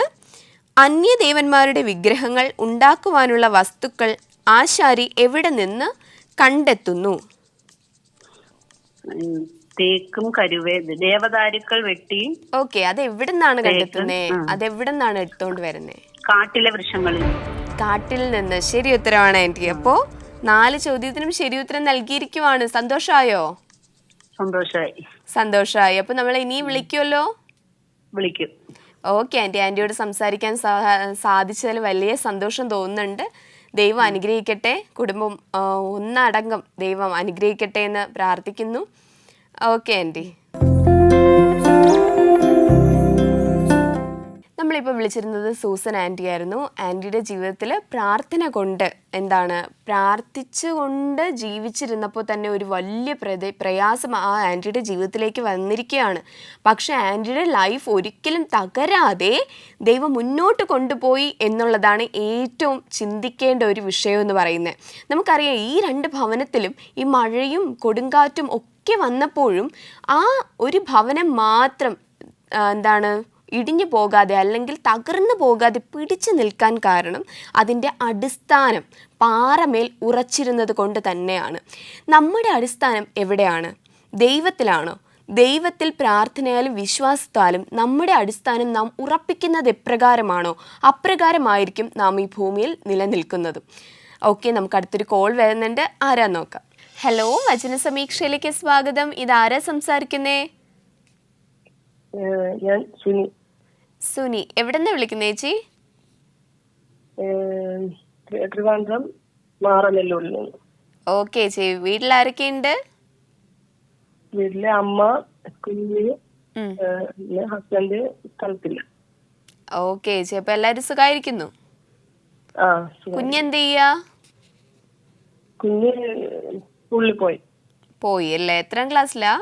Speaker 1: അന്യദേവന്മാരുടെ വിഗ്രഹങ്ങൾ ഉണ്ടാക്കുവാനുള്ള വസ്തുക്കൾ ആശാരി എവിടെ നിന്ന് കണ്ടെത്തുന്നു?
Speaker 3: തേക്കും കരുവേത് ദേവദാരുക്കൾ വെട്ടി.
Speaker 1: ഓക്കെ, അത് എവിടെ നിന്നാണ് കണ്ടെത്തുന്നത്? അതെവിടെ നിന്നാണ് എടുത്തോണ്ട് വരുന്നത്?
Speaker 3: കാട്ടിലെ വൃക്ഷങ്ങളിൽ.
Speaker 1: കാട്ടിൽ നിന്ന്. ശരി ഉത്തരവാണ് ആൻറ്റി. അപ്പോ 4 ചോദ്യത്തിനും ശരി ഉത്തരം നൽകിയിരിക്കുവാണ്. സന്തോഷമായോ? സന്തോഷമായി. അപ്പൊ നമ്മൾ ഇനി വിളിക്കുമല്ലോ?
Speaker 3: വിളിക്കും.
Speaker 1: Okay aunty. ആൻറ്റിയോട് സംസാരിക്കാൻ സാധിച്ചതിൽ വലിയ സന്തോഷം തോന്നുന്നുണ്ട്. ദൈവം അനുഗ്രഹിക്കട്ടെ. കുടുംബം ഒന്നടങ്കം ദൈവം അനുഗ്രഹിക്കട്ടെ എന്ന് പ്രാർത്ഥിക്കുന്നു. Okay aunty. നമ്മളിപ്പോൾ വിളിച്ചിരുന്നത് സൂസൻ ആൻറ്റി ആയിരുന്നു. ആൻറ്റിയുടെ ജീവിതത്തിൽ പ്രാർത്ഥന കൊണ്ട് പ്രാർത്ഥിച്ചുകൊണ്ട് ജീവിച്ചിരുന്നപ്പോൾ തന്നെ ഒരു വലിയ പ്രയാസം ആ ആൻറ്റിയുടെ ജീവിതത്തിലേക്ക് വന്നിരിക്കുകയാണ്. പക്ഷേ ആൻറ്റിയുടെ ലൈഫ് ഒരിക്കലും തകരാതെ ദൈവം മുന്നോട്ട് കൊണ്ടുപോയി എന്നുള്ളതാണ് ഏറ്റവും ചിന്തിക്കേണ്ട ഒരു വിഷയം എന്ന് പറയുന്നത്. നമുക്കറിയാം, ഈ 2 ഭവനത്തിലും ഈ മഴയും കൊടുങ്കാറ്റും ഒക്കെ വന്നപ്പോഴും ആ ഒരു ഭവനം മാത്രം ഇടിഞ്ഞു പോകാതെ അല്ലെങ്കിൽ തകർന്നു പോകാതെ പിടിച്ചു നിൽക്കാൻ കാരണം അതിൻ്റെ അടിസ്ഥാനം പാറമേൽ ഉറച്ചിരുന്നത് കൊണ്ട് തന്നെയാണ്. നമ്മുടെ അടിസ്ഥാനം എവിടെയാണ്? ദൈവത്തിലാണോ? ദൈവത്തിൽ പ്രാർത്ഥനയാലും വിശ്വാസത്താലും നമ്മുടെ അടിസ്ഥാനം നാം ഉറപ്പിക്കുന്നത് എപ്രകാരമാണോ അപ്രകാരമായിരിക്കും നാം ഈ ഭൂമിയിൽ നിലനിൽക്കുന്നതും. ഓക്കെ, നമുക്ക് അടുത്തൊരു കോൾ വരുന്നുണ്ട്. ആരാ നോക്കാം. ഹലോ, വചന സമീക്ഷയിലേക്ക് സ്വാഗതം. ഇതാരാ സംസാരിക്കുന്നേ?
Speaker 4: ഞാൻ സുനി.
Speaker 1: സുനി, എവിടെ നിന്ന് വിളിക്കുന്നേ ചേച്ചി?
Speaker 4: ട്രിവാൻഡ്രം മാറനെല്ലൂരിൽ നിന്ന്.
Speaker 1: ഓക്കെ ചേച്ചി, വീട്ടിലാരൊക്കെയുണ്ട്?
Speaker 4: വീട്ടിലെ അമ്മ, കുഞ്ഞ്, ഹസ്ബൻഡ് സ്ഥലത്തില്ല.
Speaker 1: ഓക്കെ ചേച്ചി, അപ്പൊ എല്ലാരും സുഖായിരിക്കുന്നു? കുഞ്ഞെന്ത് ചെയ്യാ?
Speaker 4: കുഞ്ഞ് സ്കൂളിൽ
Speaker 1: പോയി അല്ലേ? എത്രാം ക്ലാസ്സിലാ?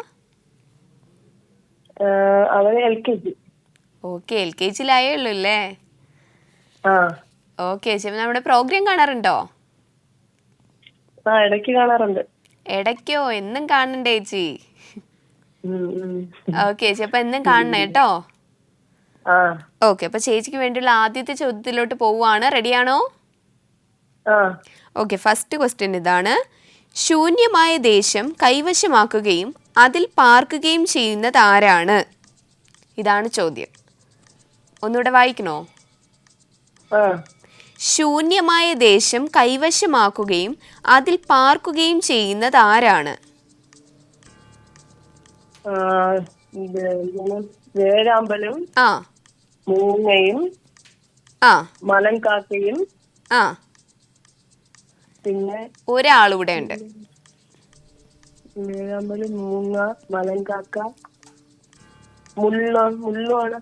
Speaker 4: അവന് LKG.
Speaker 1: ഓക്കെ, LKGയിലായേ ഉള്ളൂ അല്ലേ? ഓക്കെ ചേച്ചി, നമ്മുടെ പ്രോഗ്രാം കാണാറുണ്ടോ?
Speaker 4: ഇടയ്ക്ക് കാണാറുണ്ട്.
Speaker 1: ഇടയ്ക്കോ? എന്നും കാണണ്ടേ ചേച്ചി? ഓക്കെ ചേച്ചി, അപ്പൊ എന്നും കാണണേ കേട്ടോ. ഓക്കെ, അപ്പൊ ചേച്ചിക്ക് വേണ്ടിയുള്ള ആദ്യത്തെ ചോദ്യത്തിലോട്ട് പോവുകയാണ്. റെഡിയാണോ? ഓക്കെ, ഫസ്റ്റ് ക്വസ്റ്റ്യൻ ഇതാണ്. ശൂന്യമായ ദേശം കൈവശമാക്കുകയും അതിൽ പാർക്കുകയും ചെയ്യുന്നത് ആരാണ്? ഇതാണ് ചോദ്യം. ഒന്നുകൂടെ വായിക്കണോ? ശൂന്യമായ ദേശം കൈവശമാക്കുകയും അതിൽ പാർക്കുകയും ചെയ്യുന്നത് ആരാണ്?
Speaker 4: വേഴാമ്പലും മൂങ്ങയും മലങ്കാക്കയും പിന്നെ
Speaker 1: ഒരാളൂടെ ഉണ്ട്.
Speaker 4: വേഴാമ്പലും മൂങ്ങ മലങ്കാക്ക മുള്ളുമാണ്.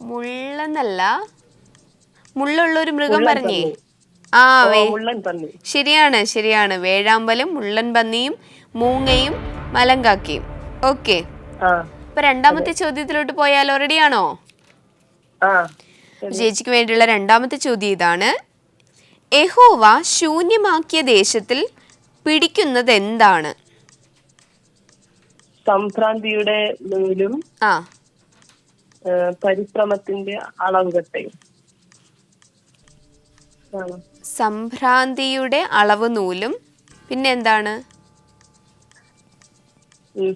Speaker 1: മുള്ളെന്നല്ല, മുള്ളുള്ളൊരു മൃഗം പറഞ്ഞേ. ശരിയാണ്. വേഴാമ്പലും മുള്ളൻ പന്നിയും മൂങ്ങയും മലങ്കാക്കയും. ഓക്കെ, അപ്പൊ രണ്ടാമത്തെ ചോദ്യത്തിലോട്ട് പോയാലോ? റെഡിയാണോ? ചേച്ചിക്ക് വേണ്ടിയുള്ള രണ്ടാമത്തെ ചോദ്യം ഇതാണ്. യഹോവ ശൂന്യമാക്കിയ ദേശത്തിൽ പിടിക്കുന്നത് എന്താണ്?
Speaker 4: സംഭ്രാന്തിയുടെ നൂലും പരിശ്രമത്തിന്റെ അളവുകട്ടയും.
Speaker 1: സംഭ്രാന്തിയുടെ അളവ് നൂലും പിന്നെ എന്താണ്?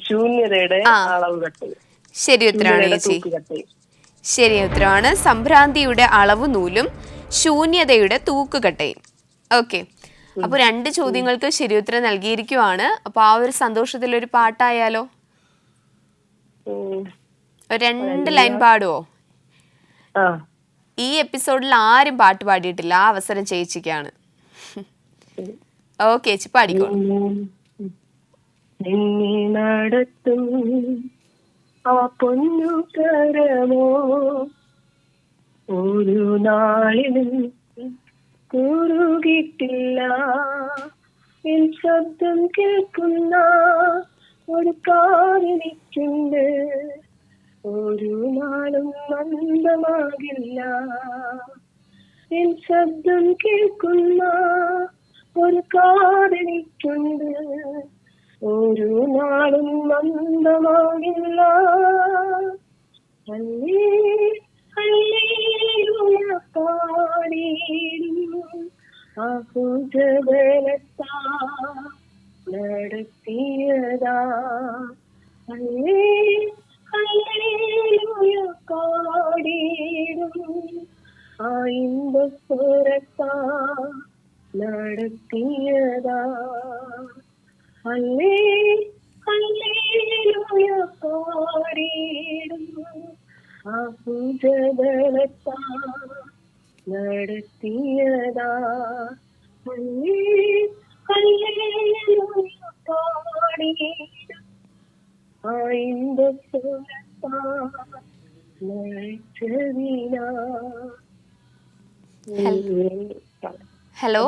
Speaker 4: ശൂന്യതയുടെ അളവുകട്ടയും.
Speaker 1: ശരി ഉത്തരമാണ് ചേച്ചി. ശരി ഉത്തരമാണ്. സംഭ്രാന്തിയുടെ അളവ് നൂലും ശൂന്യതയുടെ തൂക്കുകട്ടയും. ഓക്കെ, അപ്പൊ 2 ചോദ്യങ്ങൾക്ക് ശരി ഉത്തരം നൽകിയിരിക്കുവാണ്. അപ്പൊ ആ ഒരു സന്തോഷത്തിൽ ഒരു പാട്ടായാലോ? 2 ലൈൻ പാടുവോ? ഈ എപ്പിസോഡിൽ ആരും പാട്ട് പാടിയിട്ടില്ല. ആ അവസരം ചേച്ചിക്കാണ്. ഓക്കെ ചേച്ചി, പാടിക്കോ.
Speaker 4: നടത്തും ആ പൊന്നു കരമോ ഒരു നാളിലും കുറുകിട്ടില്ല. എൻ ശബ്ദം കേൾക്കുന്ന ഒരു കാറിനിക്കുണ്ട്, ഒരു നാളും മന്ദമാകില്ല. എൻ ശബ്ദം കേൾക്കുന്ന ഒരു കാറിനിക്കുണ്ട്, ഒരു നാളും മന്ദമാകില്ല. പാടിയിടും അഭുജബലത്താ നടത്തിയതാ. പാടിയിടും ആ ഇമ്പസ്വരത്താ നടത്തിയതാ. പാടിയിടും അഭുജബലത്താ നടത്തിയതാ. പാടിയിടും. ആ ഇമ്പസ്വരത്താ
Speaker 1: ഹലോ,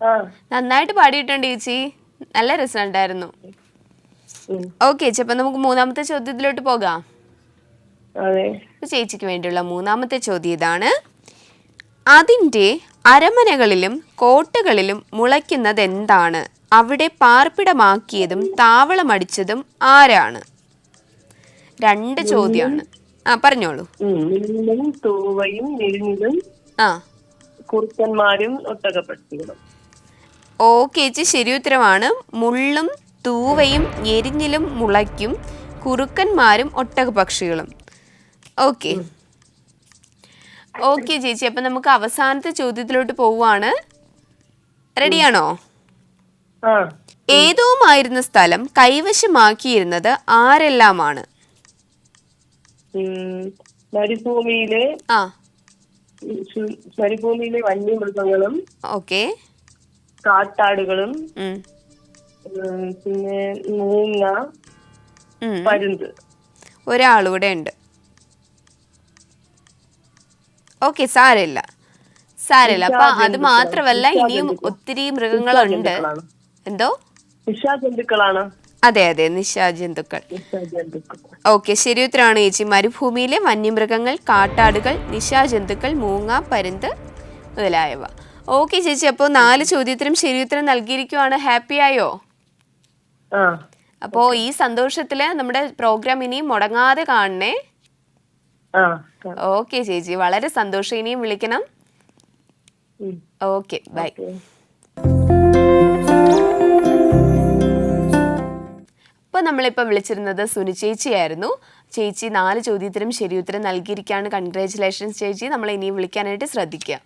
Speaker 4: ആ
Speaker 1: നന്നായിട്ട് പാടിയിട്ടുണ്ട് ചേച്ചി, നല്ല രസമുണ്ടായിരുന്നു. ഓക്കെ ചേച്ചി, അപ്പം നമുക്ക് മൂന്നാമത്തെ ചോദ്യത്തിലോട്ട് പോകാം.
Speaker 4: അതെ.
Speaker 1: അപ്പോൾ ചേച്ചിക്ക് വേണ്ടിയുള്ള മൂന്നാമത്തെ ചോദ്യം ഇതാണ്: അതിൻ്റെ അരമനകളിലും കോട്ടകളിലും മുളയ്ക്കുന്നത് എന്താണ്? അവിടെ പാർപ്പിടമാക്കിയതും താവളമടിച്ചതും ആരാണ്? 2 ചോദ്യമാണ്. പറഞ്ഞോളൂ.
Speaker 4: മില്ലും തൂവയും നെരിഞ്ഞിലും
Speaker 1: ആ
Speaker 4: കുറുക്കന്മാരും ഒട്ടകപ്പക്ഷികളും.
Speaker 1: ഓക്കെ ചേച്ചി, ശരി ഉത്തരമാണ്. മുള്ളും തൂവയും എരിഞ്ഞിലും മുളയ്ക്കും, കുറുക്കന്മാരും ഒട്ടകപക്ഷികളും. ഓക്കെ ഓക്കെ ചേച്ചി, അപ്പം നമുക്ക് അവസാനത്തെ ചോദ്യത്തിലോട്ട് പോവുകയാണ്. റെഡിയാണോ?
Speaker 4: ആ
Speaker 1: ഏതോമായിരുന്ന സ്ഥലം കൈവശമാക്കിയിരുന്നത് ആരെല്ലാമാണ്?
Speaker 4: മരുഭൂമിയിലെ
Speaker 1: ആ
Speaker 4: മരുഭൂമിയിലെ വന്യമൃഗങ്ങളും
Speaker 1: ഓക്കെ.
Speaker 4: കാട്ടാടുകളും പിന്നെ മൂങ്ങ, പരുന്ത്.
Speaker 1: ഒരാളൂടെ ഉണ്ട്. ഓക്കെ, സാരമില്ല. അപ്പൊ അത് മാത്രമല്ല, ഇനിയും ഒത്തിരി മൃഗങ്ങളുണ്ട്. എന്തോ?
Speaker 4: നിശാജന്തുക്കളാണ്.
Speaker 1: അതെ, നിശാജന്തുക്കൾ. ഓക്കെ, ശരി ഉത്തരമാണ് ചേച്ചി. മരുഭൂമിയിലെ വന്യമൃഗങ്ങൾ, കാട്ടാടുകൾ, നിശാജന്തുക്കൾ, മൂങ്ങ, പരുന്ത് മുതലായവ. ഓക്കെ ചേച്ചി, അപ്പോൾ 4 ചോദ്യത്തിനും ശരി ഉത്തരം നൽകിയിരിക്കുവാണ്. ഹാപ്പി ആയോ? അപ്പോൾ ഈ സന്തോഷത്തില് നമ്മുടെ പ്രോഗ്രാം ഇനിയും മുടങ്ങാതെ കാണണേ. ഓക്കെ ചേച്ചി, വളരെ സന്തോഷം. ഇനിയും വിളിക്കണം. Okay, bye. അപ്പോൾ നമ്മളിപ്പോൾ വിളിച്ചിരുന്നത് സുനി ചേച്ചിയായിരുന്നു. ചേച്ചി 4 ചോദ്യത്തിനും ശരി ഉത്തരം നൽകിയിരിക്കുകയാണ്. കൺഗ്രാറ്റുലേഷൻസ് ചേച്ചി. നമ്മളെ ഇനിയും വിളിക്കാനായിട്ട് ശ്രദ്ധിക്കുക.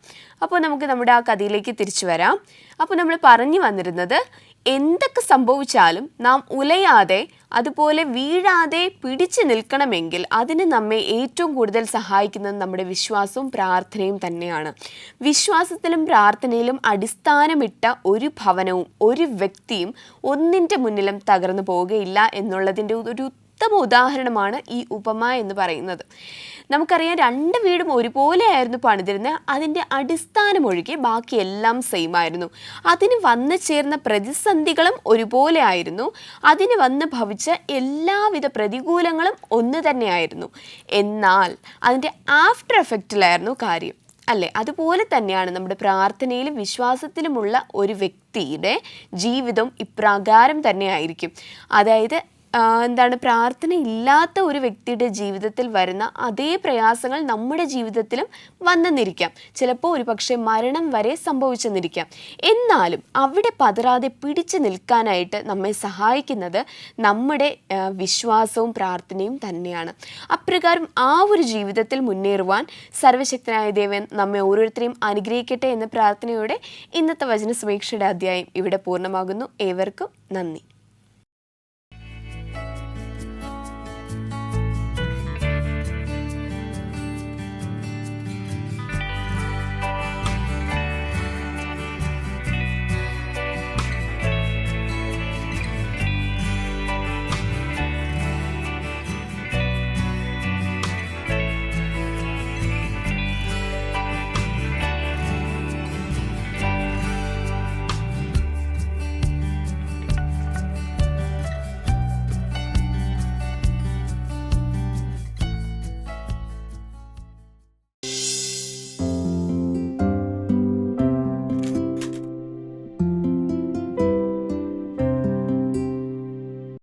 Speaker 1: അപ്പോൾ നമുക്ക് നമ്മുടെ ആ കഥയിലേക്ക് തിരിച്ചു വരാം. അപ്പോൾ നമ്മൾ പറഞ്ഞു വന്നിരുന്നത്, എന്തൊക്കെ സംഭവിച്ചാലും നാം ഉലയാതെ, അതുപോലെ വീഴാതെ പിടിച്ചു നിൽക്കണമെങ്കിൽ അതിന് നമ്മെ ഏറ്റവും കൂടുതൽ സഹായിക്കുന്നത് നമ്മുടെ വിശ്വാസവും പ്രാർത്ഥനയും തന്നെയാണ്. വിശ്വാസത്തിലും പ്രാർത്ഥനയിലും അടിസ്ഥാനമിട്ട ഒരു ഭവനവും ഒരു വ്യക്തിയും ഒന്നിൻ്റെ മുന്നിലും തകർന്നു പോവുകയില്ല എന്നുള്ളതിൻ്റെ ഒരു ഉത്തമ ഉദാഹരണമാണ് ഈ ഉപമ എന്ന് പറയുന്നത്. നമുക്കറിയാം, 2 വീടും ഒരുപോലെ ആയിരുന്നു പണിതിരുന്നത്. അതിൻ്റെ അടിസ്ഥാനം ഒഴികെ ബാക്കി എല്ലാം സെയിം ആയിരുന്നു. അതിന് വന്നു ചേർന്ന പ്രതിസന്ധികളും ഒരുപോലെ ആയിരുന്നു. അതിന് വന്ന് ഭവിച്ച എല്ലാവിധ പ്രതികൂലങ്ങളും ഒന്ന് തന്നെയായിരുന്നു. എന്നാൽ അതിൻ്റെ ആഫ്റ്റർ എഫക്റ്റിലായിരുന്നു കാര്യം, അല്ലേ? അതുപോലെ തന്നെയാണ് നമ്മുടെ പ്രാർത്ഥനയിലും വിശ്വാസത്തിലുമുള്ള ഒരു വ്യക്തിയുടെ ജീവിതം ഇപ്രകാരം തന്നെ ആയിരിക്കും. അതായത് പ്രാർത്ഥന ഇല്ലാത്ത ഒരു വ്യക്തിയുടെ ജീവിതത്തിൽ വരുന്ന അതേ പ്രയാസങ്ങൾ നമ്മുടെ ജീവിതത്തിലും വന്നെന്നിരിക്കാം. ചിലപ്പോൾ ഒരു പക്ഷേ മരണം വരെ സംഭവിച്ചെന്നിരിക്കാം. എന്നാലും അവിടെ പതറാതെ പിടിച്ചു നിൽക്കാനായിട്ട് നമ്മെ സഹായിക്കുന്നത് നമ്മുടെ വിശ്വാസവും പ്രാർത്ഥനയും തന്നെയാണ്. അപ്രകാരം ആ ഒരു ജീവിതത്തിൽ മുന്നേറുവാൻ സർവശക്തനായ ദൈവൻ നമ്മെ ഓരോരുത്തരെയും അനുഗ്രഹിക്കട്ടെ എന്ന പ്രാർത്ഥനയോടെ ഇന്നത്തെ വചന സമീക്ഷയുടെ അധ്യായം ഇവിടെ പൂർണ്ണമാകുന്നു. ഏവർക്കും നന്ദി.